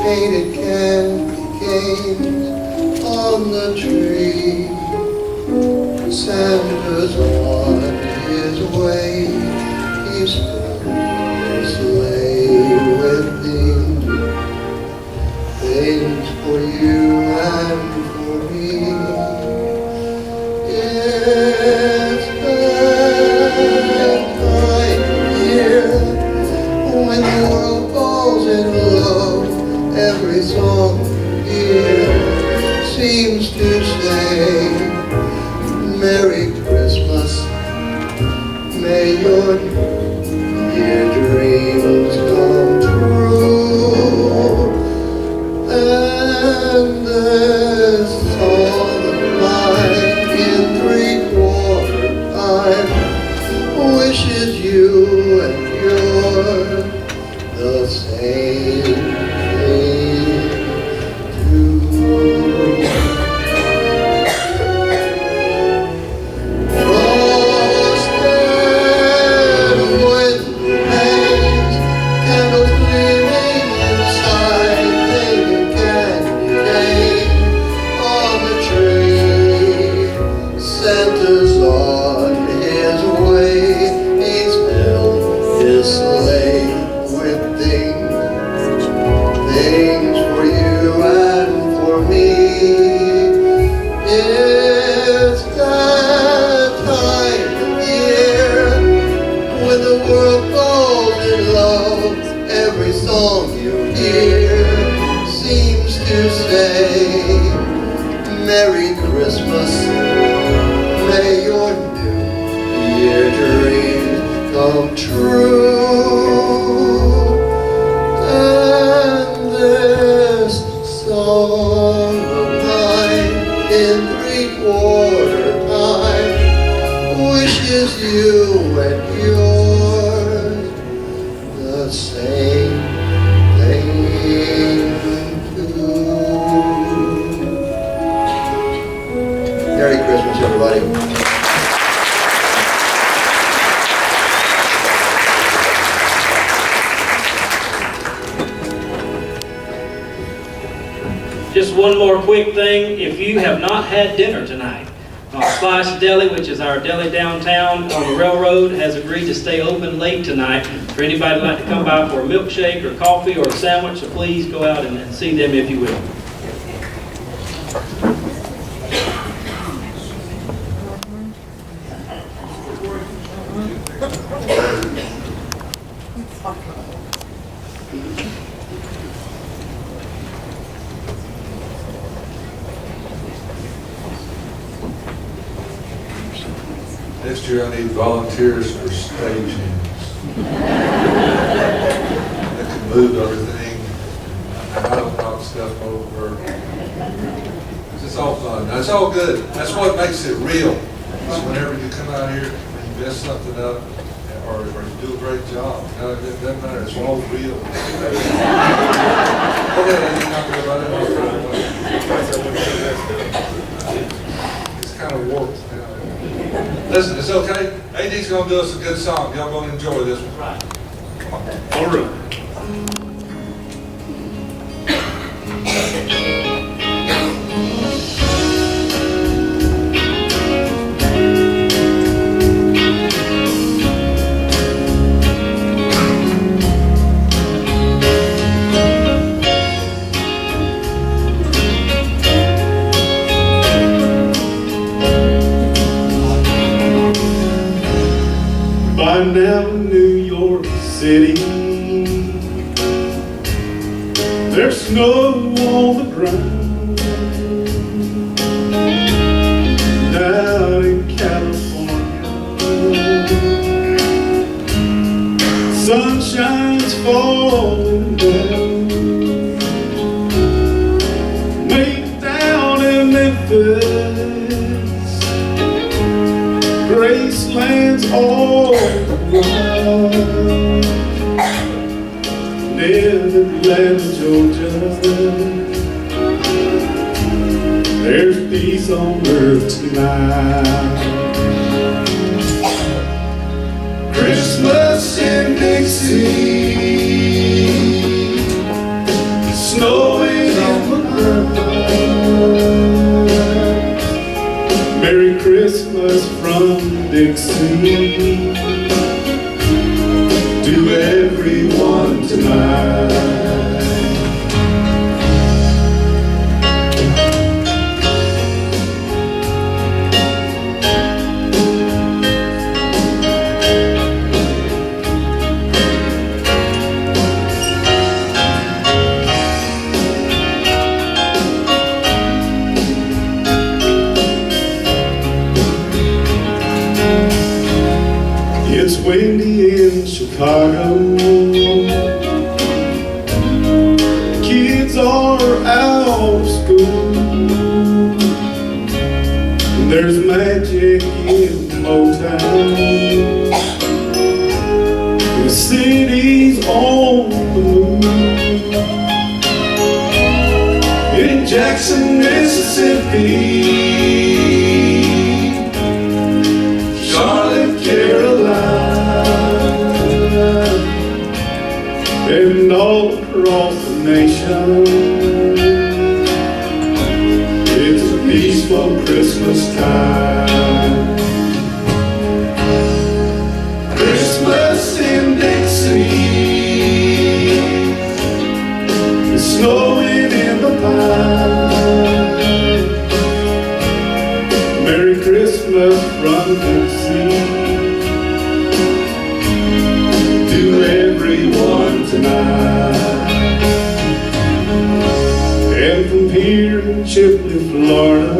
Painted candy canes on the tree. Santa's on his way. He's filled his sleigh with things for you and for me. It's that time of year when the world falls in love. Every song here seems to say, Merry Christmas, may your dear dreams come true. And this song of mine in 3/4 time wishes you and yours the same. Santa's on his way. He's filled his sleigh with things for you and for me. It's that time of year when the world falls in love. Every song you hear seems to say, Merry Christmas, may your new year dreams come true. And this song of mine in 3/4 time wishes you and yours the same. Just one more quick thing. If you have not had dinner tonight, Slice Deli, which is our deli downtown on the railroad, has agreed to stay open late tonight. For anybody who'd like to come by for a milkshake or coffee or a sandwich, so please go out and see them if you will. Next year I need volunteers for stage hands. That can move everything. I don't knock stuff over. It's all fun. That's all good. That's what makes it real. So whenever you come out here and you mess something up or you do a great job, it doesn't matter. It's all real. Okay, you're not going about it. It's kind of warped now. Listen, it's okay. AD's going to do us a good song. Y'all going to enjoy this one. Right. Come on. All right. By now, New York City, there's snow on the ground. Down in California, sunshine's falling down. Way down in Memphis, Graceland's all around. In Atlanta, Georgia, there's peace on earth tonight. Christmas in Dixie, snowing on the ground. Merry Christmas from Dixie to everyone tonight. It's windy in Chicago, kids are out of school, there's magic in Motown, the city's on the move. In Jackson, Mississippi, Charlotte, Carolina, and all across the nation, it's a peaceful Christmas time. Christmas in Dixie, it's snowing in the pine. Merry Christmas from Dixie to everyone tonight. And from here in Chipley, Florida,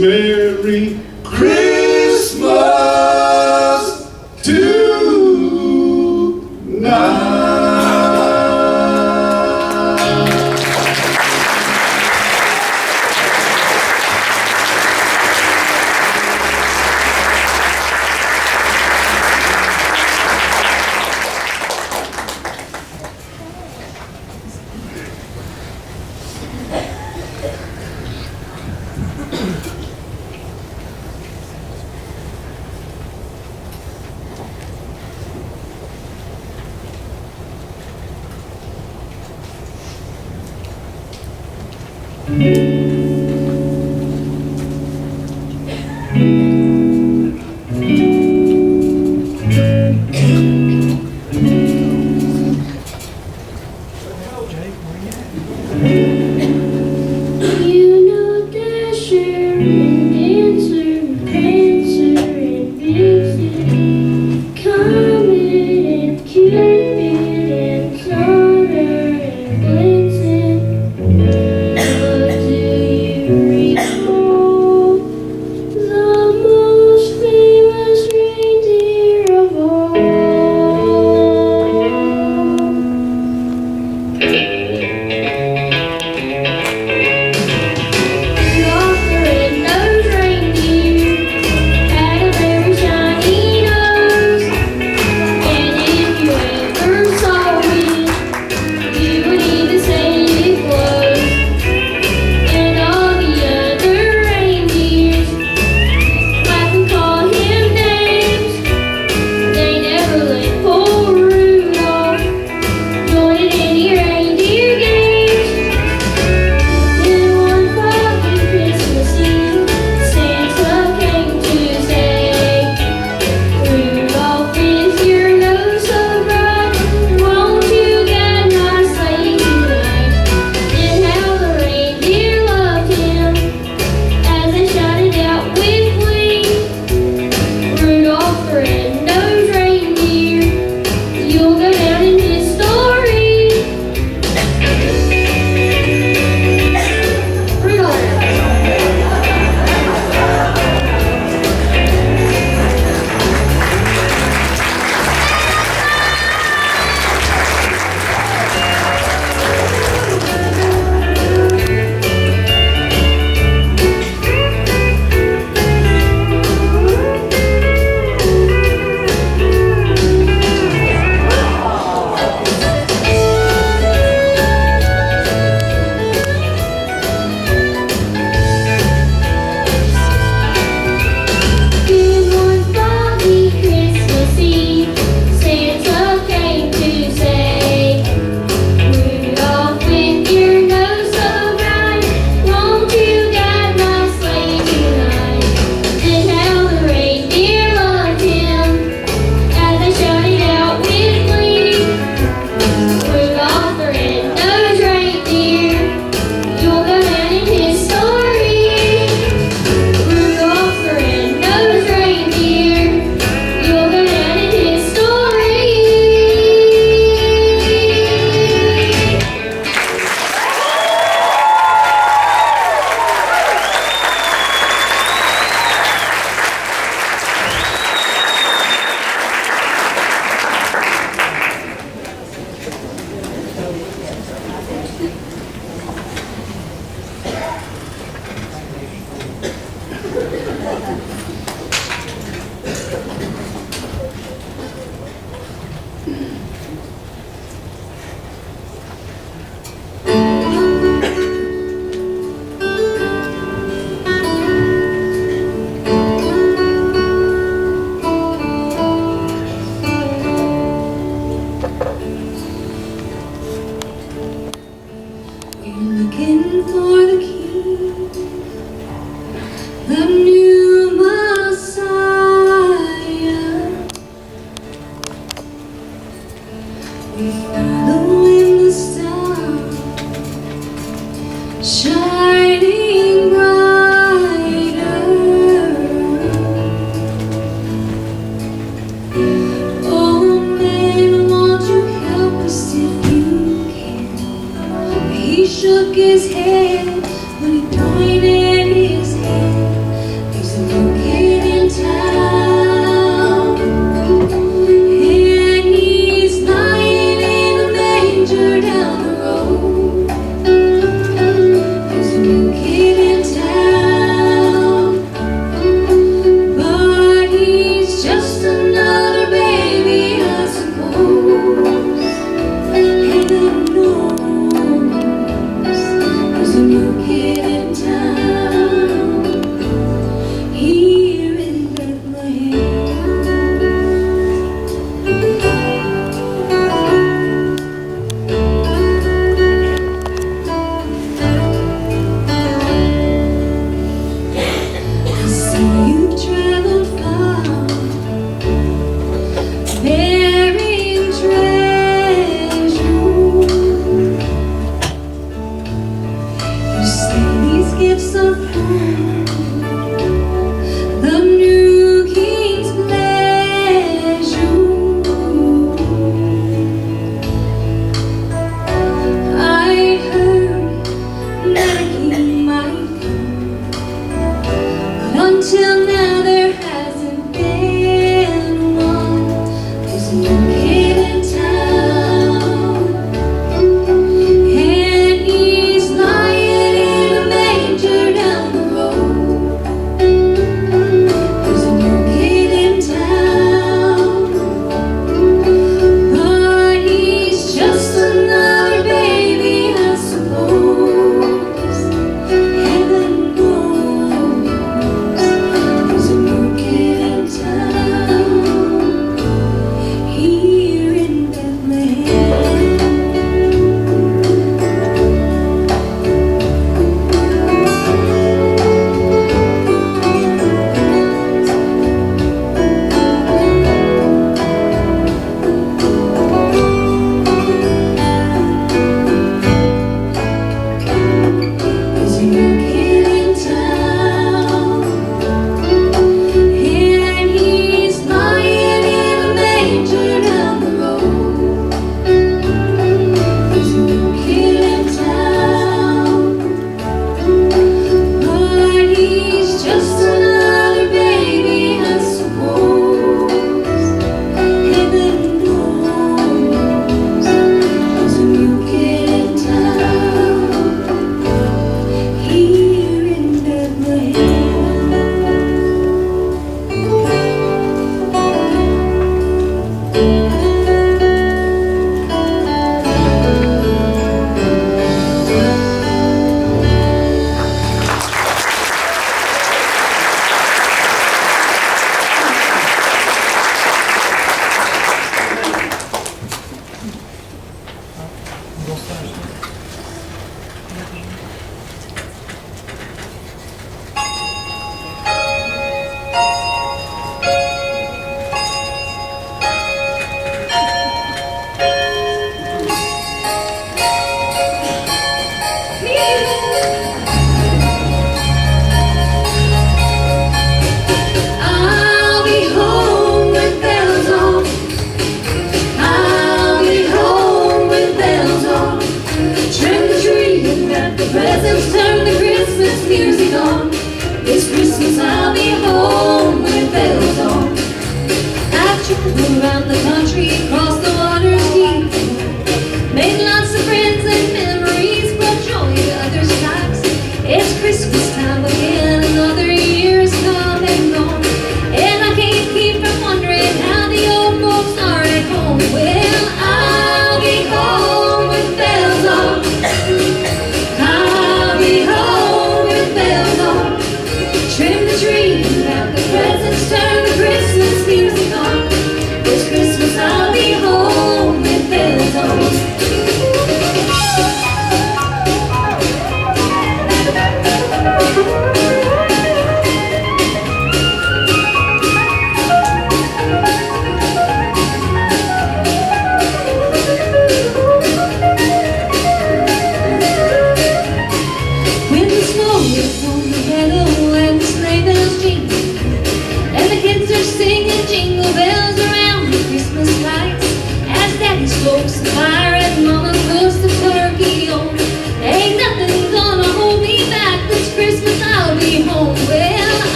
Merry Christmas tonight.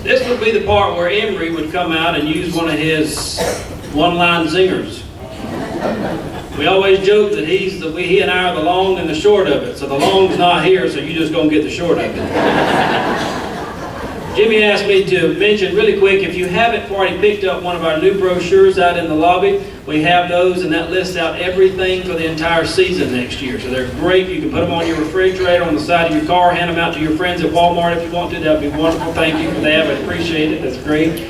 This would be the part where Emery would come out and use one of his one-line zingers. We always joke that he and I are the long and the short of it. So the long's not here, so you just gonna get the short of it. Jimmy asked me to mention really quick, if you haven't already picked up one of our new brochures out in the lobby, we have those, and that lists out everything for the entire season next year. So they're great. You can put them on your refrigerator, on the side of your car, hand them out to your friends at Walmart if you want to. That would be wonderful. Thank you for that. I appreciate it. That's great.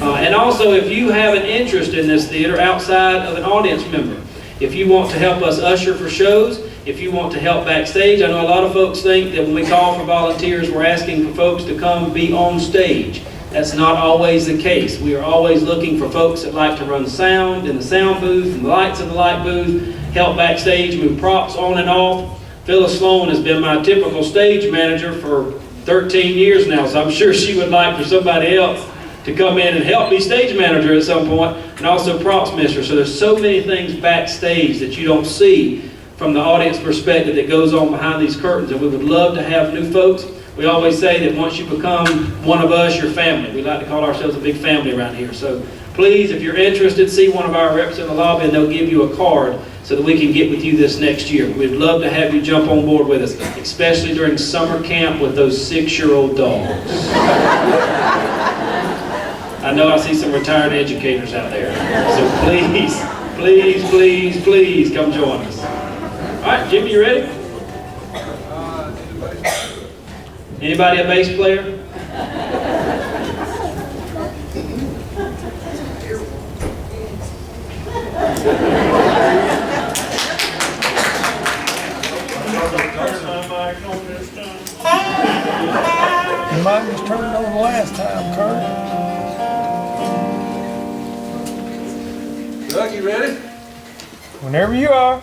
And also, if you have an interest in this theater outside of an audience member, if you want to help us usher for shows, if you want to help backstage, I know a lot of folks think that when we call for volunteers, we're asking for folks to come be on stage. That's not always the case. We are always looking for folks that like to run sound in the sound booth and the lights in the light booth, help backstage, move props on and off. Phyllis Sloan has been my typical stage manager for 13 years now, so I'm sure she would like for somebody else to come in and help be stage manager at some point, and also props mister. So there's so many things backstage that you don't see from the audience perspective that goes on behind these curtains, and we would love to have new folks. We always say that once you become one of us, you're family. We like to call ourselves a big family around here. So please, if you're interested, see one of our reps in the lobby and they'll give you a card so that we can get with you this next year. We'd love to have you jump on board with us, especially during summer camp with those 6-year-old dogs. I know I see some retired educators out there. So please, please, please, please come join us. All right, Jimmy, you ready? Anybody a bass player? You might just turned it over last time, Kurt. Doug, you ready? Whenever you are.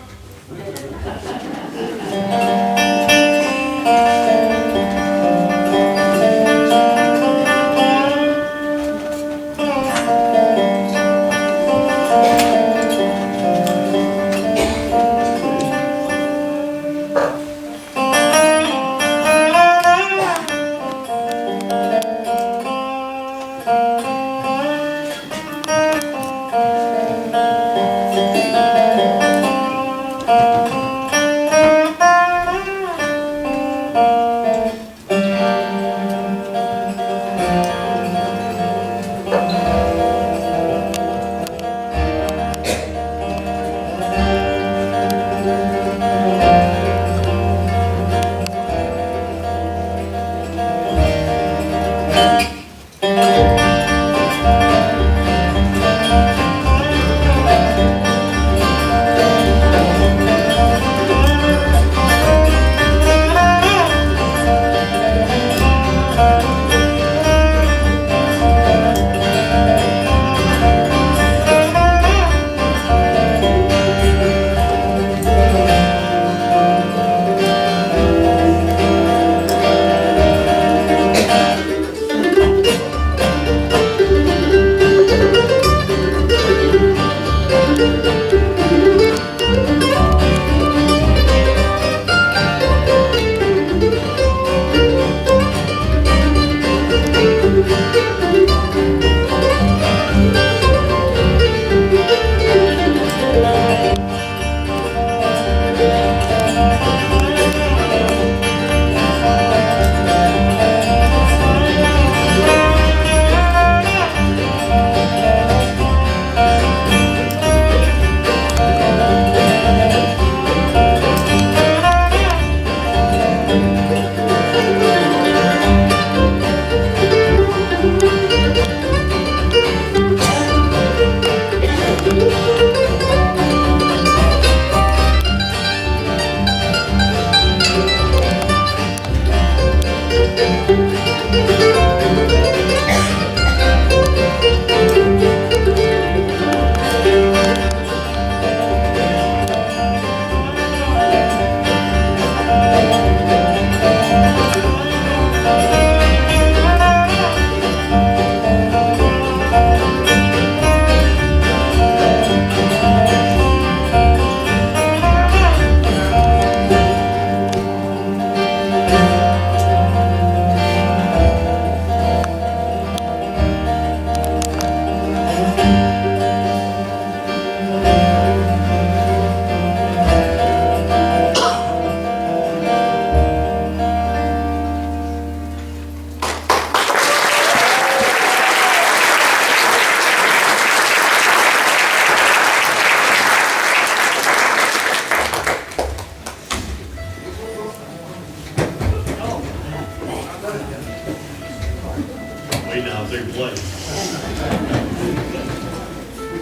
way down through play.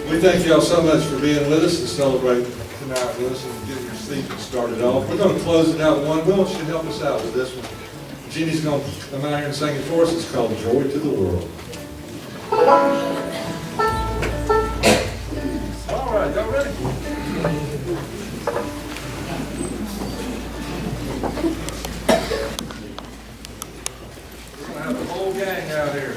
We thank y'all so much for being with us and celebrating tonight with us and getting your season started off. We're going to close it out with one. Will should help us out with this one. Jeannie's going to come out here and sing it for us. It's called Joy to the World. All right, y'all ready? We're going to have the whole gang out here.